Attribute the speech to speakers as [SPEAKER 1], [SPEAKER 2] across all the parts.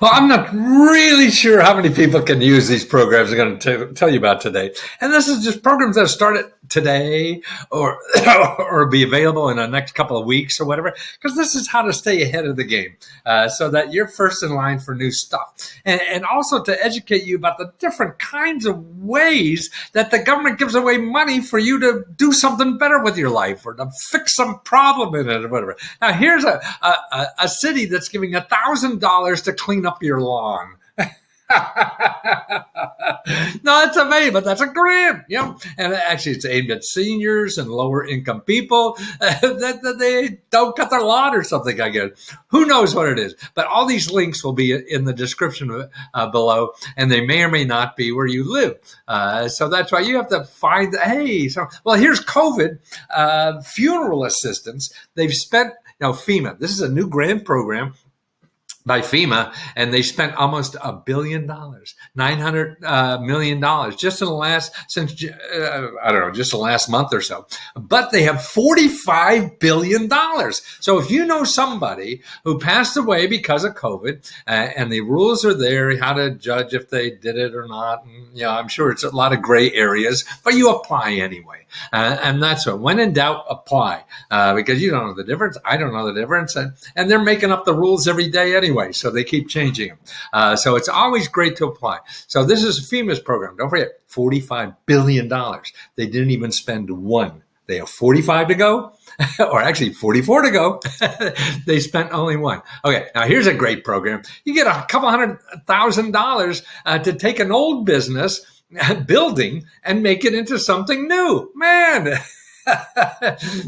[SPEAKER 1] Well, I'm not really sure how many people can use these programs I'm going to tell you about today. And this is just programs that started today or or be available in the next couple of weeks or whatever, because this is how to stay ahead of the game so that you're first in line for new stuff. And also to educate you about the different kinds of ways that the government gives away money for you to do something better with your life or to fix some problem in it or whatever. Now, here's a city that's giving $1,000 to clean up your lawn. No, it's amazing, but that's a grant, And actually, it's aimed at seniors and lower income people that they don't cut their lawn or something. I guess who knows what it is, but all these links will be in the description below, and they may or may not be where you live. So that's why you have to find. Hey, here's COVID funeral assistance. They've spent FEMA. This is a new grant program by FEMA, and they spent almost $1 billion, $900 million just in the last just the last month or so. But they have $45 billion. So if you know somebody who passed away because of COVID, and the rules are there, how to judge if they did it or not, and, I'm sure it's a lot of gray areas, but you apply anyway. And that's what, when in doubt, apply, because you don't know the difference. I don't know the difference. And they're making up the rules every day anyway. So they keep changing them. So it's always great to apply. So this is FEMA's program. Don't forget, $45 billion. They didn't even spend one. They have 45 to go, or actually 44 to go. They spent only one. Okay, now here's a great program. You get a couple $100,000 to take an old business building and make it into something new. Man.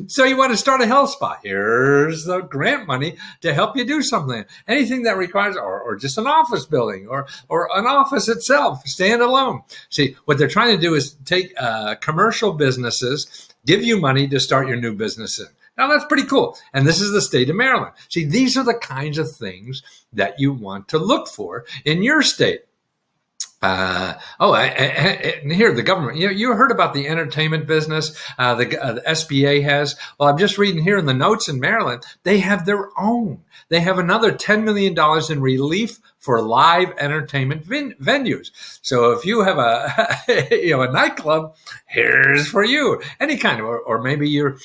[SPEAKER 1] So you want to start a health spa. Here's the grant money to help you do something. Anything that requires, or just an office building or an office itself, standalone. See, what they're trying to do is take commercial businesses, give you money to start your new business in. Now, that's pretty cool. And this is the state of Maryland. See, these are the kinds of things that you want to look for in your state. And here, the government, you heard about the entertainment business, the SBA has. Well, I'm just reading here in the notes in Maryland, they have their own. They have another $10 million in relief for live entertainment venues. So if you have a nightclub, here's for you. Any kind of, or maybe you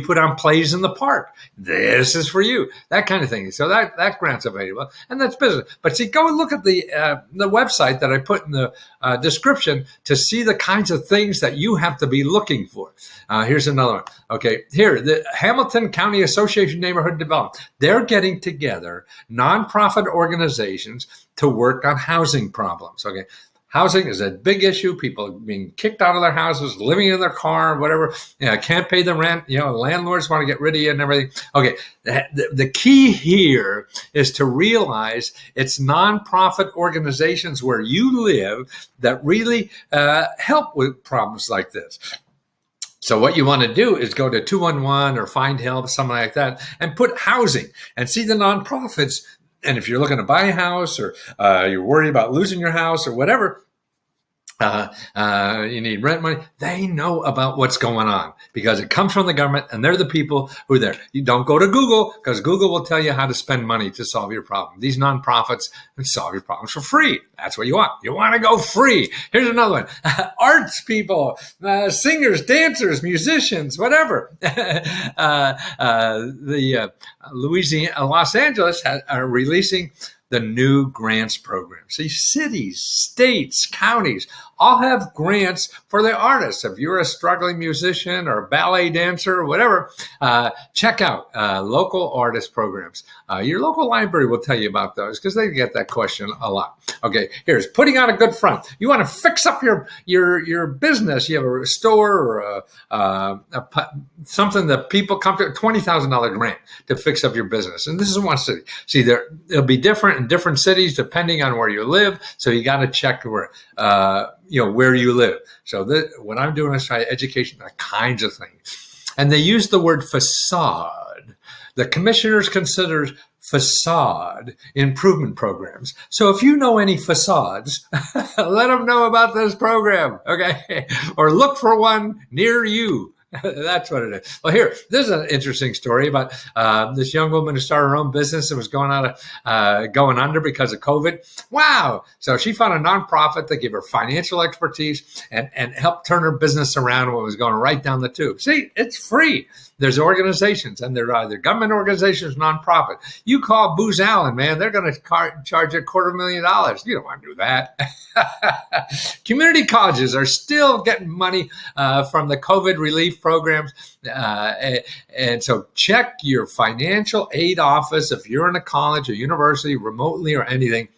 [SPEAKER 1] put on plays in the park. This is for you. That kind of thing. So that grant's available, and that's business. But see, go and look at the website that I put in the description to see the kinds of things that you have to be looking for. Here's another one. Okay, here, the Hamilton County Association of Neighborhood Development. They're getting together nonprofit organizations to work on housing problems. Okay. Housing is a big issue. People being kicked out of their houses, living in their car, whatever. Can't pay the rent. Landlords want to get rid of you and everything. Okay, the key here is to realize it's nonprofit organizations where you live that really help with problems like this. So what you want to do is go to 211 or Find Help, something like that, and put housing and see the nonprofits. And if you're looking to buy a house or you're worried about losing your house or whatever, you need rent money, they know about what's going on because it comes from the government and they're the people who are there. You don't go to Google because Google will tell you how to spend money to solve your problem. These nonprofits can solve your problems for free. That's what you want. You want to go free. Here's another one. Arts people, singers, dancers, musicians, whatever. Los Angeles are releasing the new grants program. See, cities, states, counties all have grants for the artists. If you're a struggling musician or a ballet dancer or whatever, check out local artist programs. Your local library will tell you about those because they get that question a lot. Okay, here's putting on a good front. You want to fix up your business. You have a store or something that people come to, $20,000 grant to fix up your business. And this is one city. See, it'll be different in different cities depending on where you live. So you got to check where you live. So what I'm doing is try education, that kinds of things. And they use the word facade. The commissioners consider facade improvement programs. So if you know any facades, let them know about this program, okay? Or look for one near you. That's what it is. Well, here, this is an interesting story about this young woman who started her own business and was going under because of COVID. Wow! So she found a nonprofit that gave her financial expertise and helped turn her business around when it was going right down the tube. See, it's free. There's organizations, and they're either government organizations, nonprofit. You call Booz Allen, man, they're going to charge you $250,000. You don't want to do that. Community colleges are still getting money from the COVID relief programs. And so check your financial aid office if you're in a college or university, remotely or anything.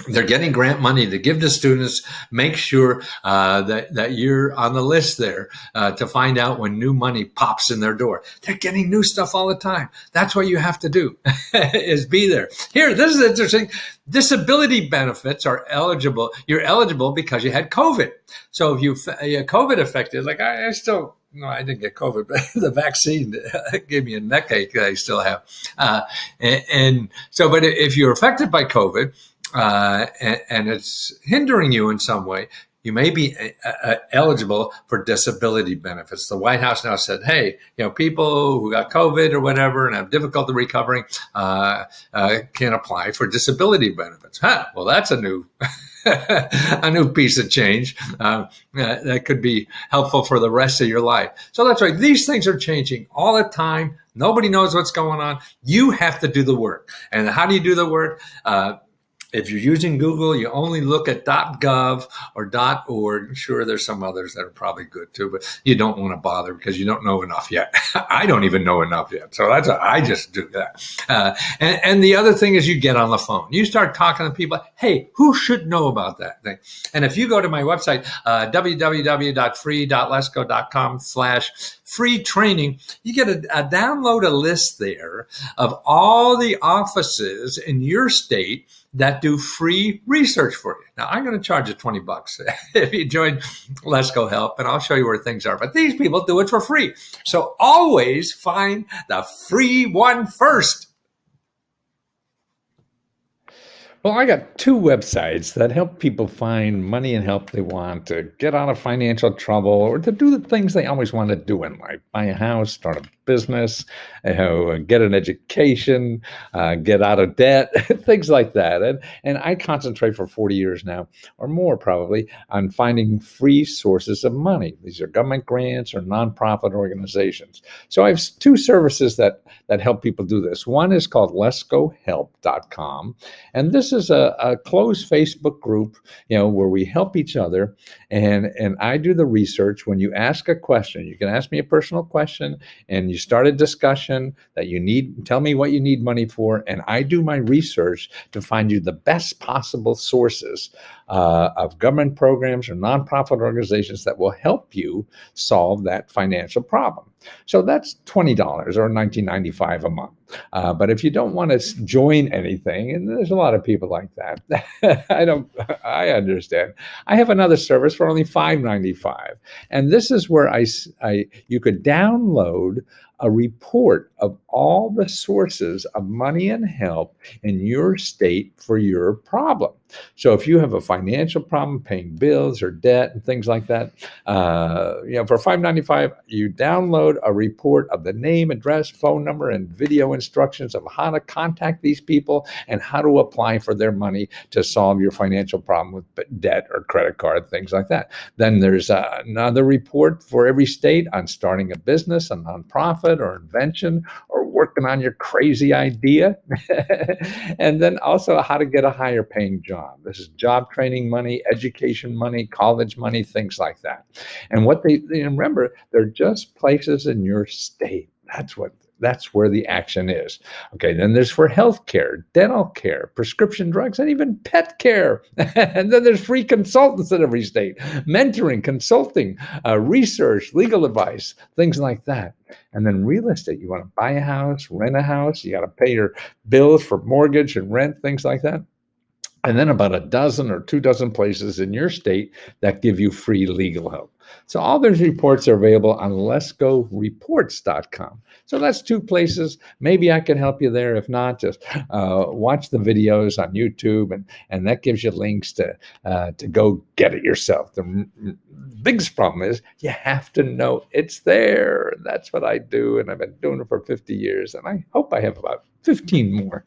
[SPEAKER 1] They're getting grant money to give to students. Make sure that you're on the list there to find out when new money pops in their door. They're getting new stuff all the time. That's what you have to do, is be there. Here, this is interesting. Disability benefits are eligible. You're eligible because you had COVID. So if you're COVID affected, like I still, no, I didn't get COVID, but the vaccine gave me a neck ache that I still have. And so, but if you're affected by COVID, and it's hindering you in some way, you may be eligible for disability benefits. The White House now said, hey, people who got COVID or whatever and have difficulty recovering can apply for disability benefits. Well, that's a new a new piece of change that could be helpful for the rest of your life. So that's right. These things are changing all the time. Nobody knows what's going on. You have to do the work. And how do you do the work? If you're using Google, you only look at .gov or .org. Sure, there's some others that are probably good too, but you don't want to bother because you don't know enough yet. I don't even know enough yet. So I just do that. And the other thing is you get on the phone. You start talking to people. Hey, who should know about that thing? And if you go to my website, www.free.lesco.com/free training, you get download a list there of all the offices in your state that do free research for you. Now, I'm going to charge you $20 if you join Let's Go Help, and I'll show you where things are. But these people do it for free. So always find the free one first.
[SPEAKER 2] Well, I got two websites that help people find money and help they want to get out of financial trouble or to do the things they always want to do in life. Buy a house, start a business, get an education, get out of debt, things like that. And I concentrate for 40 years now, or more probably, on finding free sources of money. These are government grants or nonprofit organizations. So I have two services that help people do this. One is called letsgohelp.com. And this is a closed Facebook group, where we help each other. And I do the research. When you ask a question, you can ask me a personal question, and you start a discussion that you need, tell me what you need money for, and I do my research to find you the best possible sources of government programs or nonprofit organizations that will help you solve that financial problem. So that's $20 or $19.95 a month. But if you don't want to join anything, and there's a lot of people like that, I understand. I have another service for only $5.95, and this is where you could download a report of all the sources of money and help in your state for your problem. So if you have a financial problem, paying bills or debt and things like that, for $5.95, you download a report of the name, address, phone number, and video instructions of how to contact these people and how to apply for their money to solve your financial problem with debt or credit card, things like that. Then there's another report for every state on starting a business, a nonprofit, or invention, or working on your crazy idea. And then also how to get a higher paying job. This is job training money, education money, college money, things like that. And what remember, they're just places in your state. That's where the action is. Okay, then there's for health care, dental care, prescription drugs, and even pet care. And then there's free consultants in every state, mentoring, consulting, research, legal advice, things like that. And then real estate, you want to buy a house, rent a house, you got to pay your bills for mortgage and rent, things like that. And then about a dozen or 24 places in your state that give you free legal help. So all those reports are available on letsgoreports.com. So that's two places. Maybe I can help you there. If not, just watch the videos on YouTube, and that gives you links to go get it yourself. biggest problem is you have to know it's there. That's what I do, and I've been doing it for 50 years, and I hope I have about 15 more.